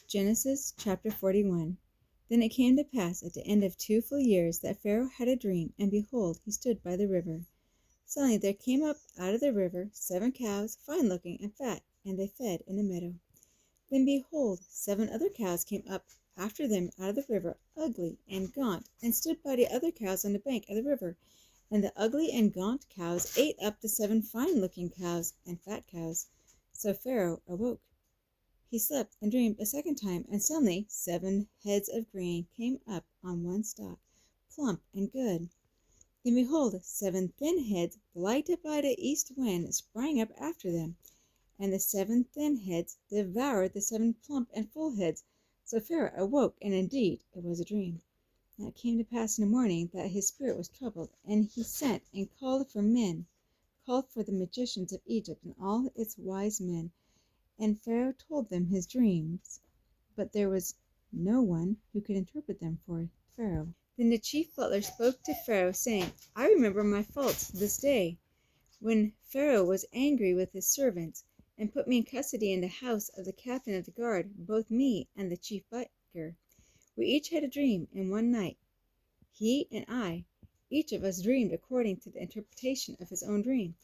Genesis chapter 41. Then it came to pass at the end of 2 full years that Pharaoh had a dream, and behold, he stood by the river. Suddenly there came up out of the river 7 cows, fine-looking and fat, and they fed in a meadow. Then behold, 7 other cows came up after them out of the river, ugly and gaunt, and stood by the other cows on the bank of the river. And the ugly and gaunt cows ate up the 7 fine-looking cows and fat cows. So Pharaoh awoke. He slept and dreamed a second time, and suddenly 7 heads of grain came up on one stalk, plump and good. Then behold, 7 thin heads, blighted by the east wind, sprang up after them. And the 7 thin heads devoured the 7 plump and full heads. So Pharaoh awoke, and indeed it was a dream. Now it came to pass in the morning that his spirit was troubled, and he sent and called for the magicians of Egypt and all its wise men. And Pharaoh told them his dreams, but there was no one who could interpret them for Pharaoh. Then the chief butler spoke to Pharaoh, saying, I remember my faults this day, when Pharaoh was angry with his servants, and put me in custody in the house of the captain of the guard, both me and the chief butler. We each had a dream in one night. He and I, each of us dreamed according to the interpretation of his own dream.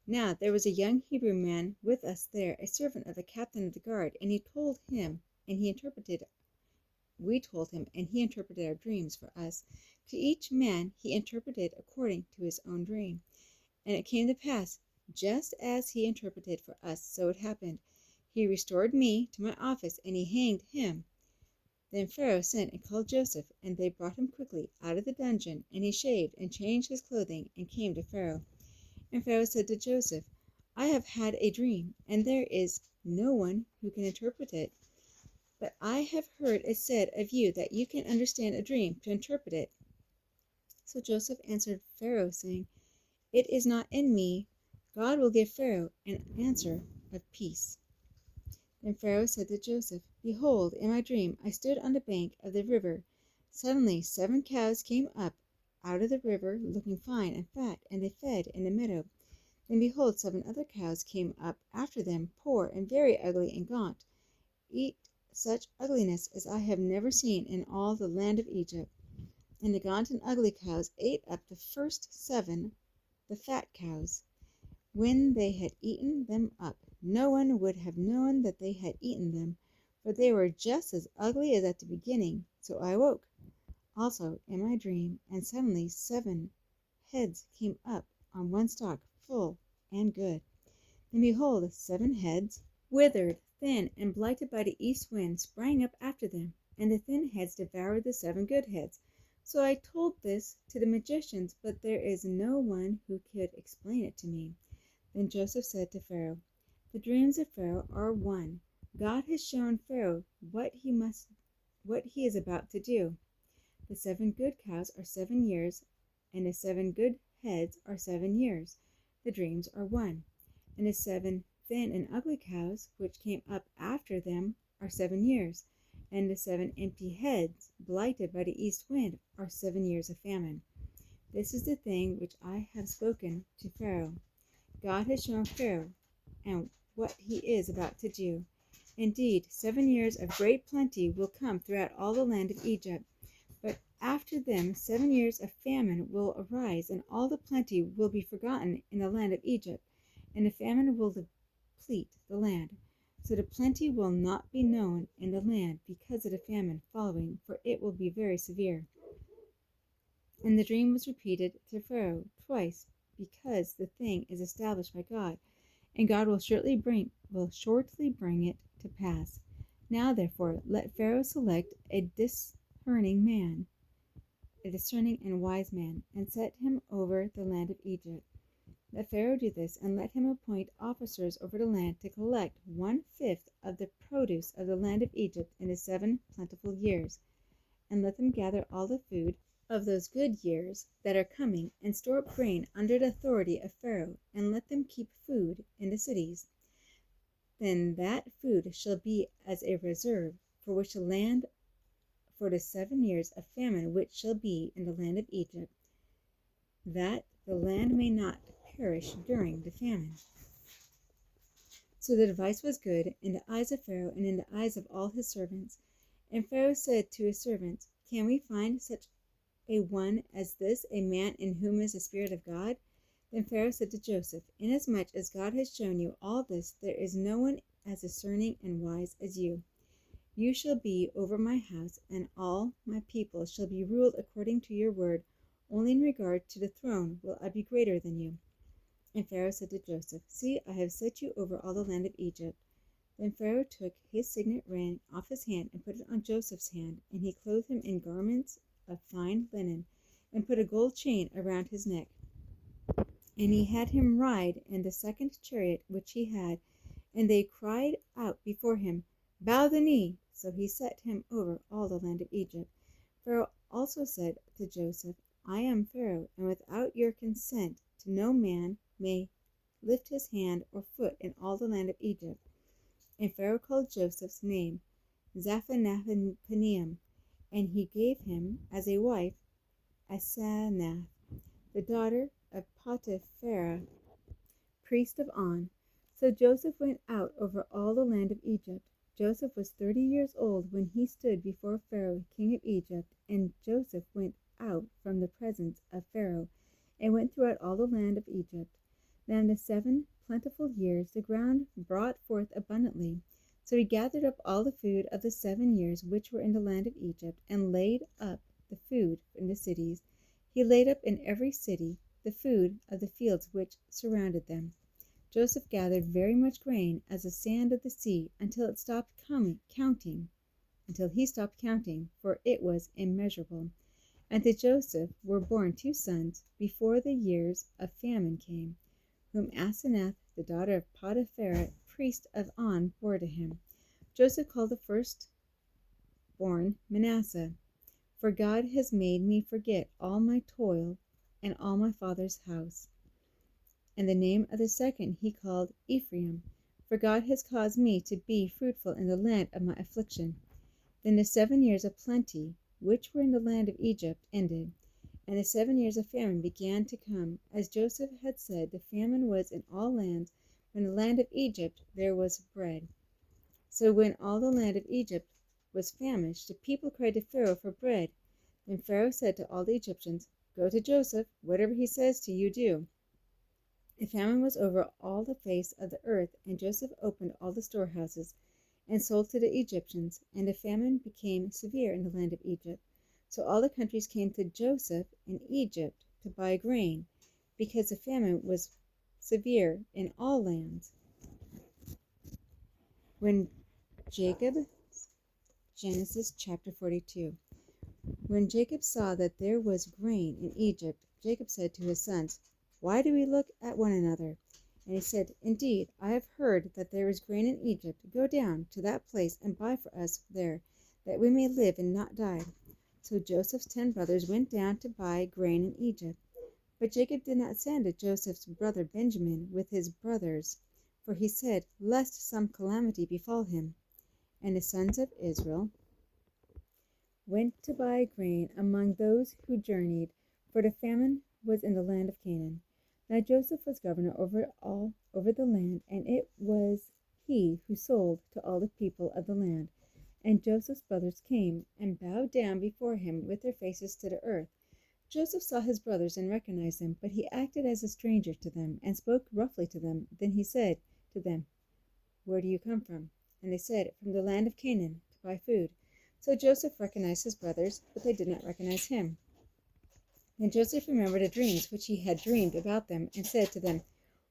Now there was a young Hebrew man with us there, a servant of the captain of the guard, and we told him, and he interpreted our dreams for us. To each man he interpreted according to his own dream. And it came to pass, just as he interpreted for us, so it happened. He restored me to my office, and he hanged him. Then Pharaoh sent and called Joseph, and they brought him quickly out of the dungeon, and he shaved and changed his clothing, and came to Pharaoh. And Pharaoh said to Joseph, I have had a dream, and there is no one who can interpret it. But I have heard it said of you that you can understand a dream to interpret it. So Joseph answered Pharaoh, saying, It is not in me. God will give Pharaoh an answer of peace. Then Pharaoh said to Joseph, Behold, in my dream I stood on the bank of the river. Suddenly 7 cows came up out of the river, looking fine and fat, and they fed in the meadow. Then behold, 7 other cows came up after them, poor and very ugly and gaunt, eat such ugliness as I have never seen in all the land of Egypt. And the gaunt and ugly cows ate up the first 7, the fat cows. When they had eaten them up, no one would have known that they had eaten them, for they were just as ugly as at the beginning. So I woke also in my dream, and suddenly 7 heads came up on one stalk, full and good. Then behold, 7 heads, withered, thin, and blighted by the east wind, sprang up after them, and the thin heads devoured the 7 good heads. So I told this to the magicians, but there is no one who could explain it to me. Then Joseph said to Pharaoh, The dreams of Pharaoh are one. God has shown Pharaoh what he is about to do. The 7 good cows are 7 years, and the 7 good heads are 7 years. The dreams are one. And the 7 thin and ugly cows, which came up after them, are 7 years. And the 7 empty heads, blighted by the east wind, are 7 years of famine. This is the thing which I have spoken to Pharaoh. God has shown Pharaoh and what he is about to do. Indeed, 7 years of great plenty will come throughout all the land of Egypt. But after them 7 years of famine will arise, and all the plenty will be forgotten in the land of Egypt, and the famine will deplete the land. So the plenty will not be known in the land because of the famine following, for it will be very severe. And the dream was repeated to Pharaoh twice, because the thing is established by God, and God will shortly bring it to pass. Now therefore let Pharaoh select a discerning and wise man, and set him over the land of Egypt. Let Pharaoh do this, and let him appoint officers over the land to collect 1/5 of the produce of the land of Egypt in the 7 plentiful years, and let them gather all the food of those good years that are coming, and store up grain under the authority of Pharaoh, and let them keep food in the cities. Then that food shall be as a reserve for the 7 years of famine which shall be in the land of Egypt, that the land may not perish during the famine. So the advice was good in the eyes of Pharaoh and in the eyes of all his servants. And Pharaoh said to his servants, Can we find such a one as this, a man in whom is the Spirit of God? Then Pharaoh said to Joseph, Inasmuch as God has shown you all this, there is no one as discerning and wise as you. You shall be over my house, and all my people shall be ruled according to your word. Only in regard to the throne will I be greater than you. And Pharaoh said to Joseph, See, I have set you over all the land of Egypt. Then Pharaoh took his signet ring off his hand and put it on Joseph's hand, and he clothed him in garments of fine linen, and put a gold chain around his neck. And he had him ride in the second chariot which he had, and they cried out before him, Bow the knee! So he set him over all the land of Egypt. Pharaoh also said to Joseph, I am Pharaoh, and without your consent no man may lift his hand or foot in all the land of Egypt. And Pharaoh called Joseph's name Zaphenath-paneah, and he gave him as a wife Asenath, the daughter of Potiphar, priest of On. So Joseph went out over all the land of Egypt. Joseph was 30 years old when he stood before Pharaoh, king of Egypt, and Joseph went out from the presence of Pharaoh, and went throughout all the land of Egypt. Now in the 7 plentiful years the ground brought forth abundantly. So he gathered up all the food of the 7 years which were in the land of Egypt, and laid up the food in the cities. He laid up in every city the food of the fields which surrounded them. Joseph gathered very much grain as the sand of the sea until he stopped counting, for it was immeasurable. And to Joseph were born 2 sons before the years of famine came, whom Asenath, the daughter of Potiphar, priest of On, bore to him. Joseph called the firstborn Manasseh, for God has made me forget all my toil and all my father's house. And the name of the second he called Ephraim, for God has caused me to be fruitful in the land of my affliction. Then the 7 years of plenty, which were in the land of Egypt, ended, and the 7 years of famine began to come. As Joseph had said, the famine was in all lands, but in the land of Egypt there was bread. So when all the land of Egypt was famished, the people cried to Pharaoh for bread. Then Pharaoh said to all the Egyptians, Go to Joseph, whatever he says to you, do. The famine was over all the face of the earth, and Joseph opened all the storehouses, and sold to the Egyptians, and the famine became severe in the land of Egypt. So all the countries came to Joseph in Egypt to buy grain, because the famine was severe in all lands. When Genesis chapter 42. When Jacob saw that there was grain in Egypt, Jacob said to his sons, Why do we look at one another? And he said, Indeed, I have heard that there is grain in Egypt. Go down to that place and buy for us there, that we may live and not die. So Joseph's 10 brothers went down to buy grain in Egypt. But Jacob did not send to Joseph's brother Benjamin with his brothers, for he said, Lest some calamity befall him. And the sons of Israel went to buy grain among those who journeyed, for the famine was in the land of Canaan. Now Joseph was governor over the land, and it was he who sold to all the people of the land. And Joseph's brothers came and bowed down before him with their faces to the earth. Joseph saw his brothers and recognized them, but he acted as a stranger to them and spoke roughly to them. Then he said to them, Where do you come from? And they said, From the land of Canaan, to buy food. So Joseph recognized his brothers, but they did not recognize him. Then Joseph remembered the dreams which he had dreamed about them, and said to them,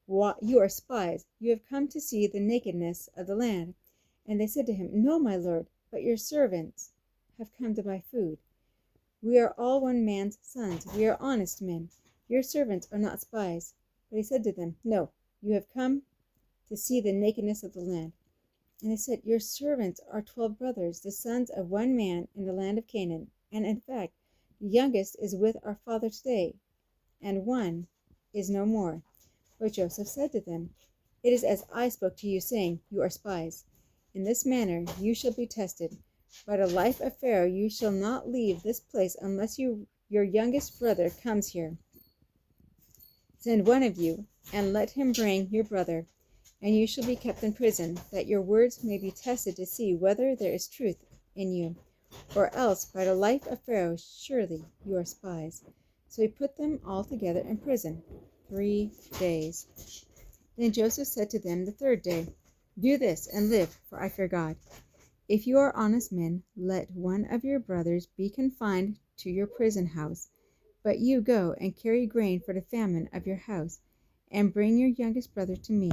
You are spies. You have come to see the nakedness of the land. And they said to him, No, my lord, but your servants have come to buy food. We are all one man's sons. We are honest men. Your servants are not spies. But he said to them, No, you have come to see the nakedness of the land. And they said, Your servants are 12 brothers, the sons of one man in the land of Canaan. And in fact, the youngest is with our father today, and one is no more. But Joseph said to them, It is as I spoke to you, saying, You are spies. In this manner you shall be tested. By the life of Pharaoh you shall not leave this place unless your youngest brother comes here. Send one of you, and let him bring your brother. and you shall be kept in prison, that your words may be tested to see whether there is truth in you. Or else, by the life of Pharaoh, surely you are spies. So he put them all together in prison 3 days. Then Joseph said to them the third day, Do this and live, for I fear God. If you are honest men, let one of your brothers be confined to your prison house, but you go and carry grain for the famine of your house, and bring your youngest brother to me.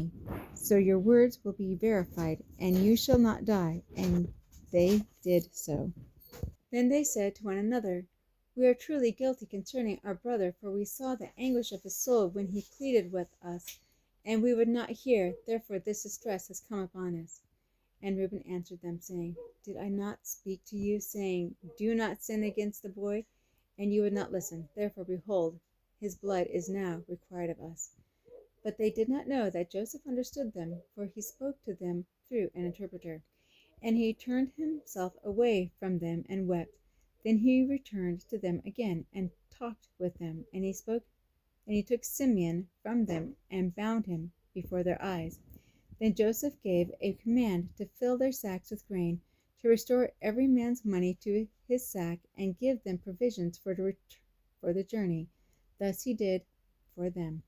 So your words will be verified, and you shall not die. And they did so. Then they said to one another, We are truly guilty concerning our brother, for we saw the anguish of his soul when he pleaded with us, and we would not hear. Therefore this distress has come upon us. And Reuben answered them, saying, Did I not speak to you, saying, Do not sin against the boy? And you would not listen. Therefore, behold, his blood is now required of us. But they did not know that Joseph understood them, for he spoke to them through an interpreter. And he turned himself away from them and wept. Then he returned to them again and talked with them. And he took Simeon from them and bound him before their eyes. Then Joseph gave a command to fill their sacks with grain, to restore every man's money to his sack, and give them provisions for the journey. Thus he did for them.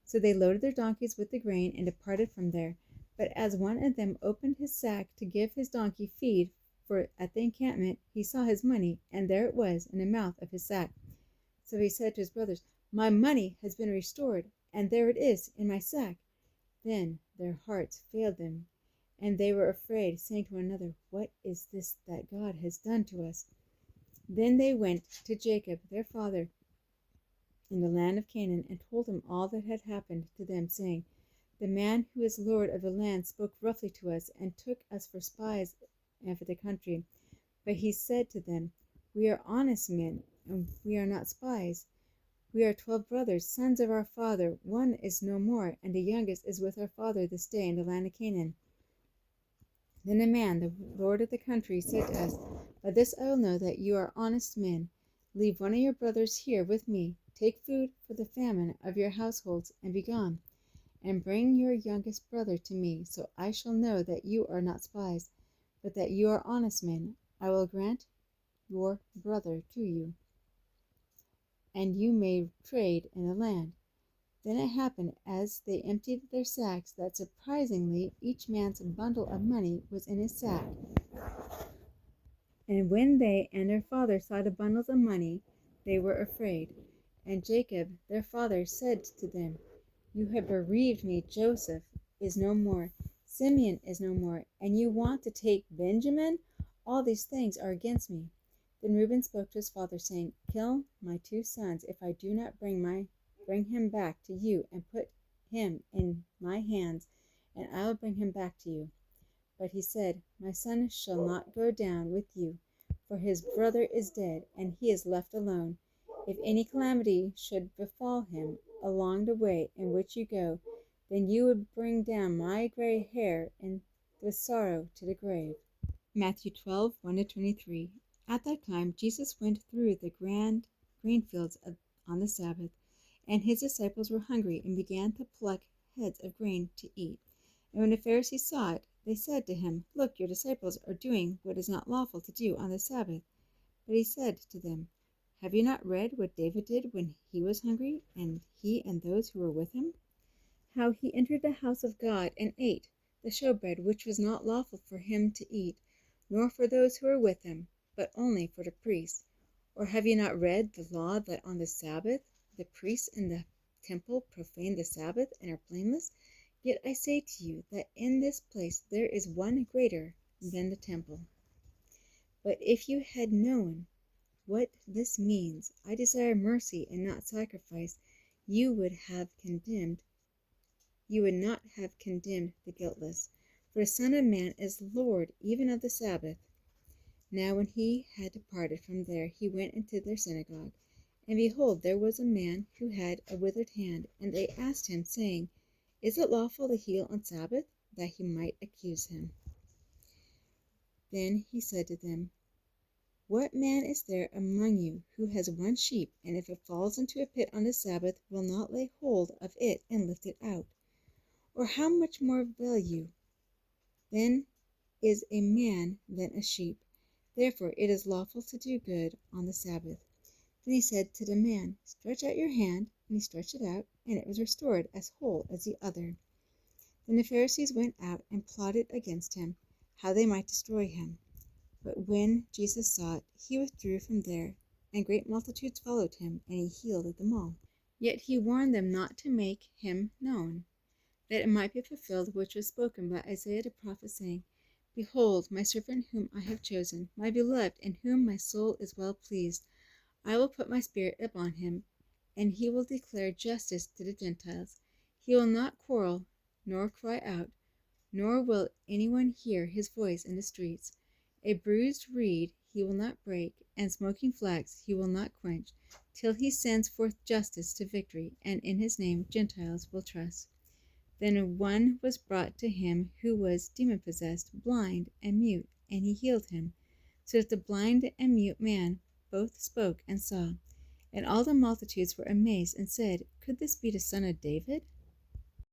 So they loaded their donkeys with the grain and departed from there. But as one of them opened his sack to give his donkey feed, for at the encampment he saw his money, and there it was in the mouth of his sack. So he said to his brothers, My money has been restored, and there it is in my sack. Then their hearts failed them, and they were afraid, saying to one another, What is this that God has done to us? Then they went to Jacob their father in the land of Canaan, and told him all that had happened to them, saying, The man who is Lord of the land spoke roughly to us, and took us for spies and for the country. But he said to them, We are honest men, and we are not spies. We are 12 brothers, sons of our father. One is no more, and the youngest is with our father this day in the land of Canaan. Then the man, the lord of the country, said to us, By this I will know that you are honest men. Leave one of your brothers here with me. Take food for the famine of your households, and be gone. And bring your youngest brother to me, so I shall know that you are not spies, but that you are honest men. I will grant your brother to you, and you may trade in the land. Then it happened, as they emptied their sacks, that surprisingly each man's bundle of money was in his sack. And when they and their father saw the bundles of money, they were afraid. And Jacob their father said to them, You have bereaved me. Joseph is no more, Simeon is no more, and you want to take Benjamin? All these things are against me. Then Reuben spoke to his father, saying, Kill my 2 sons, if I do not bring him back to you, and put him in my hands, and I will bring him back to you. But he said, My son shall not go down with you, for his brother is dead, and he is left alone. If any calamity should befall him along the way in which you go, then you would bring down my gray hair with sorrow to the grave. Matthew 12:1-23. At that time Jesus went through the grain fields on the Sabbath, and his disciples were hungry, and began to pluck heads of grain to eat. And when the Pharisees saw it, they said to him, Look, your disciples are doing what is not lawful to do on the Sabbath. But he said to them, Have you not read what David did when he was hungry, and he and those who were with him? How he entered the house of God and ate the showbread, which was not lawful for him to eat, nor for those who were with him, but only for the priests. Or have you not read the law, that on the Sabbath the priests in the temple profane the Sabbath and are blameless? Yet I say to you that in this place there is one greater than the temple. But if you had known what this means, I desire mercy and not sacrifice, you would not have condemned the guiltless. For the Son of Man is Lord even of the Sabbath. Now when he had departed from there, he went into their synagogue. And behold, there was a man who had a withered hand. And they asked him, saying, Is it lawful to heal on Sabbath? That he might accuse him. Then he said to them, What man is there among you who has 1 sheep, and if it falls into a pit on the Sabbath, will not lay hold of it and lift it out? Or how much more value then is a man than a sheep? Therefore it is lawful to do good on the Sabbath. Then he said to the man, Stretch out your hand. And he stretched it out, and it was restored as whole as the other. Then the Pharisees went out and plotted against him, how they might destroy him. But when Jesus saw it, he withdrew from there, and great multitudes followed him, and he healed them all. Yet he warned them not to make him known, that it might be fulfilled which was spoken by Isaiah the prophet, saying, Behold, my servant whom I have chosen, my beloved, in whom my soul is well pleased. I will put my spirit upon him, and he will declare justice to the Gentiles. He will not quarrel, nor cry out, nor will anyone hear his voice in the streets. A bruised reed he will not break, and smoking flax he will not quench, till he sends forth justice to victory, and in his name Gentiles will trust. Then one was brought to him who was demon-possessed, blind and mute, and he healed him, so that the blind and mute man both spoke and saw. And all the multitudes were amazed, and said, Could this be the son of David?